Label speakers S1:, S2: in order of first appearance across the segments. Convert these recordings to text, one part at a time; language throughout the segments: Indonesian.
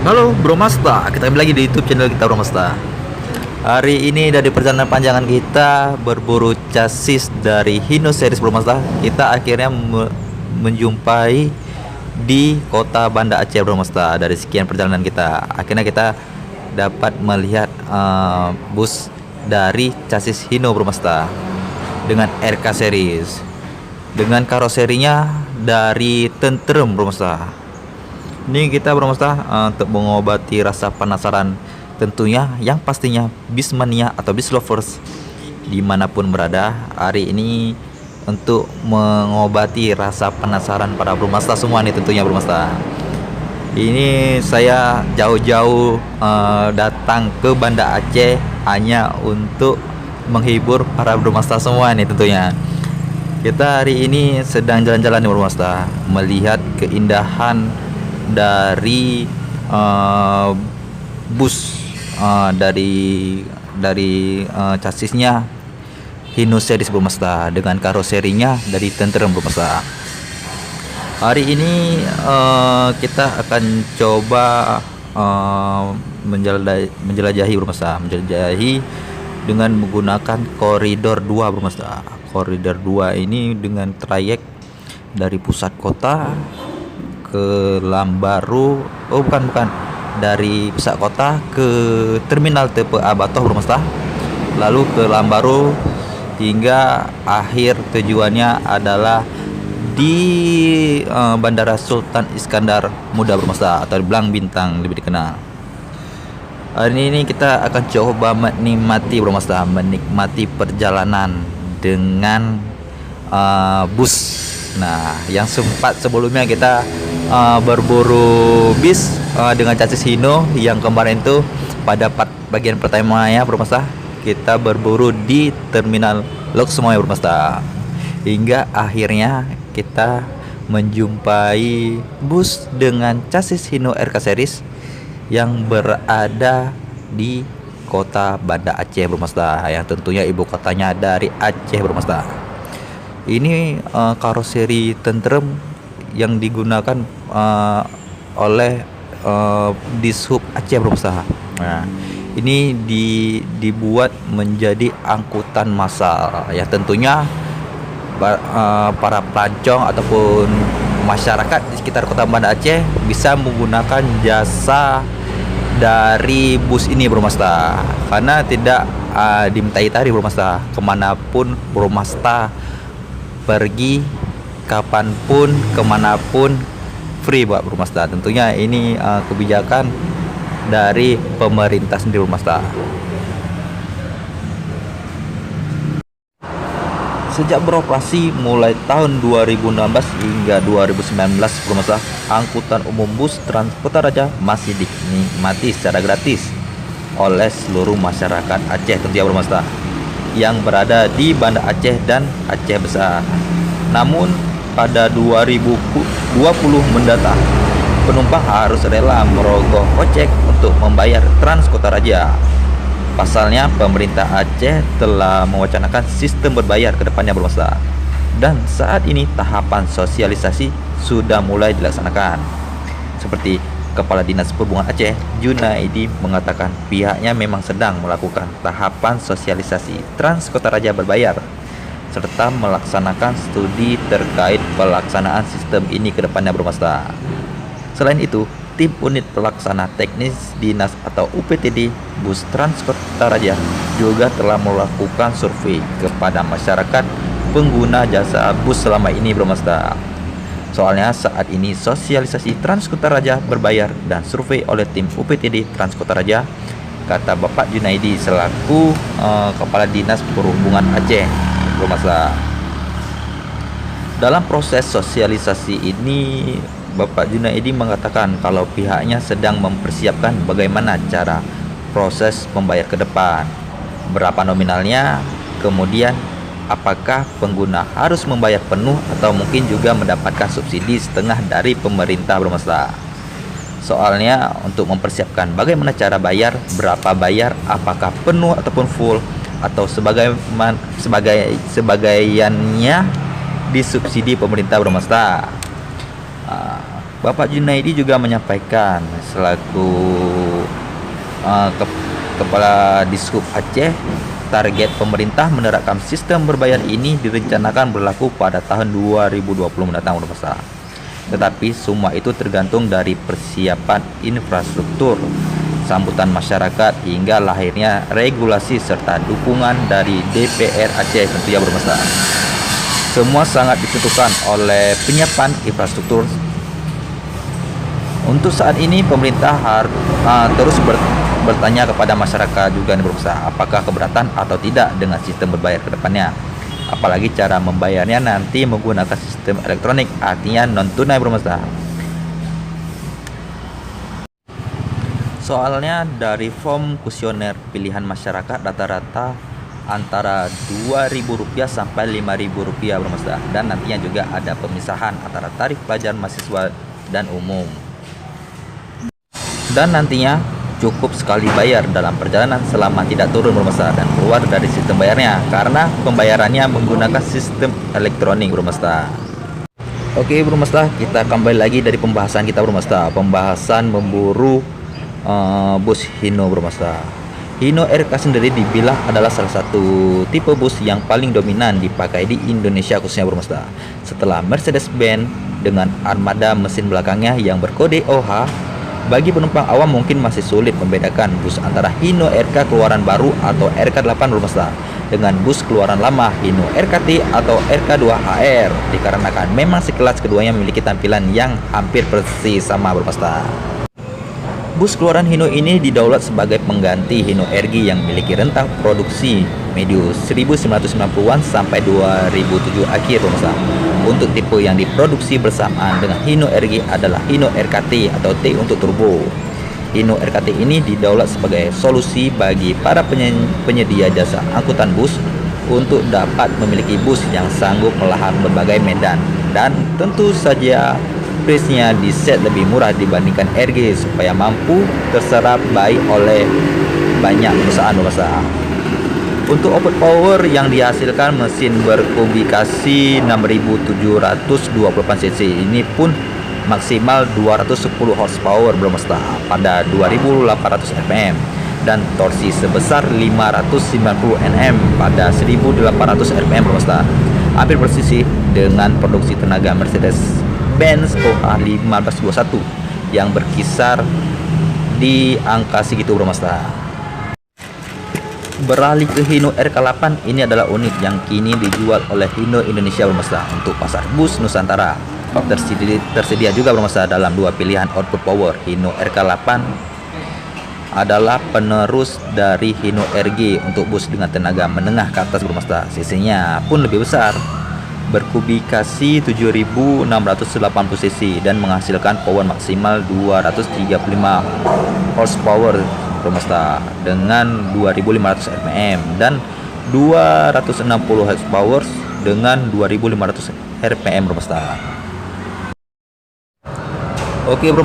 S1: Halo Bro Masta, kita kembali lagi di YouTube channel kita Bro Masta. Hari ini dari perjalanan panjangan kita berburu chassis dari Hino series Bro Masta, kita akhirnya menjumpai di kota Banda Aceh Bro Masta. Dari sekian perjalanan kita, akhirnya kita dapat melihat bus dari chassis Hino Bro Masta dengan RK series, dengan karoserinya dari Tentrem Bro Masta. Ini kita bermasta untuk mengobati rasa penasaran tentunya yang pastinya Bismania atau bis lovers dimanapun berada. Hari ini untuk mengobati rasa penasaran para bermasta semua nih tentunya bermasta. Ini saya jauh-jauh datang ke Banda Aceh hanya untuk menghibur para bermasta semua nih tentunya. Kita hari ini sedang jalan-jalan nih bermasta, melihat keindahan dari bus dari chassisnya Hino series Bro Masta dengan karoserinya dari Tentrem Bro Masta. Hari ini kita akan coba menjelajahi Bro Masta, menjelajahi dengan menggunakan koridor 2 Bro Masta. Koridor 2 ini dengan trayek dari pusat kota ke Lambaru, bukan, dari pusat kota ke terminal TPA Batoh Bro Masta, lalu ke Lambaru hingga akhir tujuannya adalah di Bandara Sultan Iskandar Muda Bro Masta atau Belang Bintang lebih dikenal. Hari ini kita akan coba menikmati Bro Masta, menikmati perjalanan dengan bus. Nah, yang sempat sebelumnya kita berburu bis dengan chassis Hino yang kemarin itu pada bagian pertama ya Bro Masta, kita berburu di terminal Lok Sumoy Bro Masta, hingga akhirnya kita menjumpai bus dengan chassis Hino RK series yang berada di kota Banda Aceh Bro Masta, yang tentunya ibu kotanya dari Aceh Bro Masta. Ini karoseri Tentrem yang digunakan oleh Dishub Aceh Bro Masta. Nah, ini dibuat menjadi angkutan massal ya, tentunya para pelancong ataupun masyarakat di sekitar kota Banda Aceh bisa menggunakan jasa dari bus ini Bro Masta, karena tidak dimintai tarif Bro Masta. Kemanapun Bro Masta pergi, kapanpun, kemanapun, free buat Bro Masta. Tentunya ini kebijakan dari pemerintah sendiri Bro Masta. Sejak beroperasi mulai tahun 2016 hingga 2019 Bro Masta, angkutan umum bus Trans Kota Raja masih dinikmati secara gratis oleh seluruh masyarakat Aceh tentunya Bro Masta yang berada di Banda Aceh dan Aceh Besar. Namun pada 2020 mendatang, penumpang harus rela merogoh kocek untuk membayar Trans Kota Raja. Pasalnya, pemerintah Aceh telah mewacanakan sistem berbayar ke depannya Bro Masta, dan saat ini tahapan sosialisasi sudah mulai dilaksanakan. Seperti Kepala Dinas Perhubungan Aceh, Junaidi, mengatakan pihaknya memang sedang melakukan tahapan sosialisasi Trans Kota Raja berbayar serta melaksanakan studi terkait pelaksanaan sistem ini ke depannya Bro Masta. Selain itu, tim unit pelaksana teknis dinas atau UPTD bus Trans Kota Raja juga telah melakukan survei kepada masyarakat pengguna jasa bus selama ini Bro Masta. Soalnya saat ini sosialisasi Trans Kota Raja berbayar dan survei oleh tim UPTD Trans Kota Raja, kata Bapak Junaidi selaku Kepala Dinas Perhubungan Aceh Bro Masta. Dalam proses sosialisasi ini, Bapak Junaidi mengatakan kalau pihaknya sedang mempersiapkan bagaimana cara proses membayar ke depan, berapa nominalnya, kemudian apakah pengguna harus membayar penuh atau mungkin juga mendapatkan subsidi setengah dari pemerintah Bro Masta. Soalnya untuk mempersiapkan bagaimana cara bayar, berapa bayar, apakah penuh ataupun full, atau sebagaiannya disubsidi pemerintah Bro Masta. Bapak Junaidi juga menyampaikan selaku Kepala Dishub Aceh, target pemerintah menerapkan sistem berbayar ini direncanakan berlaku pada tahun 2020 mendatang, Bro. Tetapi semua itu tergantung dari persiapan infrastruktur, sambutan masyarakat, hingga lahirnya regulasi serta dukungan dari DPR Aceh tentunya, Bro. Semua sangat ditentukan oleh penyiapan infrastruktur. Untuk saat ini pemerintah terus bertanya kepada masyarakat juga nih, Bro, apakah keberatan atau tidak dengan sistem berbayar ke depannya. Apalagi cara membayarnya nanti menggunakan sistem elektronik, artinya non tunai, Bro. Soalnya dari form kuesioner pilihan masyarakat rata-rata antara Rp2.000 sampai Rp5.000, Bro. Dan nantinya juga ada pemisahan antara tarif pelajar mahasiswa dan umum. Dan nantinya cukup sekali bayar dalam perjalanan selama tidak turun, Bro, dan keluar dari sistem bayarnya, karena pembayarannya menggunakan sistem elektronik, Bro. Oke, Bro, kita kembali lagi dari pembahasan kita, Bro. Pembahasan memburu bus Hino, Bro. Hino RK sendiri dibilang adalah salah satu tipe bus yang paling dominan dipakai di Indonesia khususnya, Bro. Setelah Mercedes-Benz dengan armada mesin belakangnya yang berkode OH, bagi penumpang awam mungkin masih sulit membedakan bus antara Hino RK keluaran baru atau RK8, Bro, dengan bus keluaran lama Hino RKT atau RK2HR, dikarenakan memang sekelas keduanya memiliki tampilan yang hampir persis sama, Bro. Bus keluaran Hino ini didaulat sebagai pengganti Hino RG yang memiliki rentang produksi medium 1990-an sampai 2007 akhir, Bro. Untuk tipe yang diproduksi bersamaan dengan Hino RG adalah Hino RKT atau T untuk turbo. Hino RKT ini didaulat sebagai solusi bagi para penyedia jasa angkutan bus untuk dapat memiliki bus yang sanggup melahap berbagai medan, dan tentu saja price-nya diset lebih murah dibandingkan RG supaya mampu terserap baik oleh banyak perusahaan. Untuk output power yang dihasilkan mesin berkubikasi 6728 cc ini pun maksimal 210 horsepower, Bro, pada 2800 rpm dan torsi sebesar 590 Nm pada 1800 rpm, Bro. Hampir persis dengan produksi tenaga Mercedes-Benz OH 1521 yang berkisar di angka segitu, Bro. Beralih ke Hino RK8, ini adalah unit yang kini dijual oleh Hino Indonesia, Bro, untuk pasar bus Nusantara. Tersedia juga, Bro, dalam dua pilihan output power. Hino RK8 adalah penerus dari Hino RG untuk bus dengan tenaga menengah ke atas, Bro. Cc-nya pun lebih besar, berkubikasi 7680 cc dan menghasilkan power maksimal 235 horsepower, Bro, dengan 2500 rpm dan 260 horsepower dengan 2500 rpm, Bro. Oke, Bro,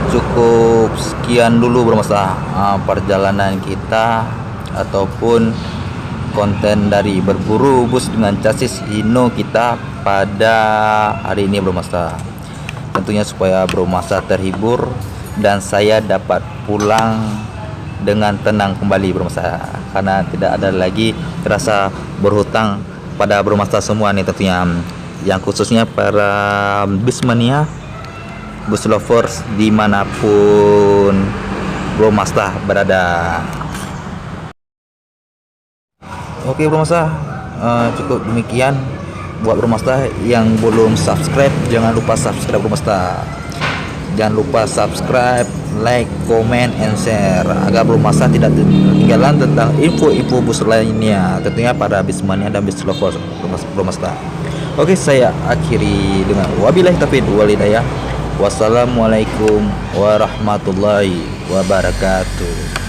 S1: cukup sekian dulu, Bro, perjalanan kita ataupun konten dari berburu bus dengan chassis Hino kita pada hari ini, Bro. Tentunya supaya Bro terhibur dan saya dapat pulang dengan tenang kembali, Bro, karena tidak ada lagi rasa berhutang pada Bro semua nih, tentunya yang khususnya para busmania, bus lovers dimanapun Bro berada. Oke, Bro, cukup demikian. Buat Bro yang belum subscribe, jangan lupa subscribe, Bro. Jangan lupa subscribe, like, comment, and share agar Bro tidak ketinggalan tentang info-info bus lainnya, tentunya para busmania dan bus lovers, Bro. Oke, saya akhiri dengan wabillahi taufiq wal hidayah. Wassalamualaikum warahmatullahi wabarakatuh.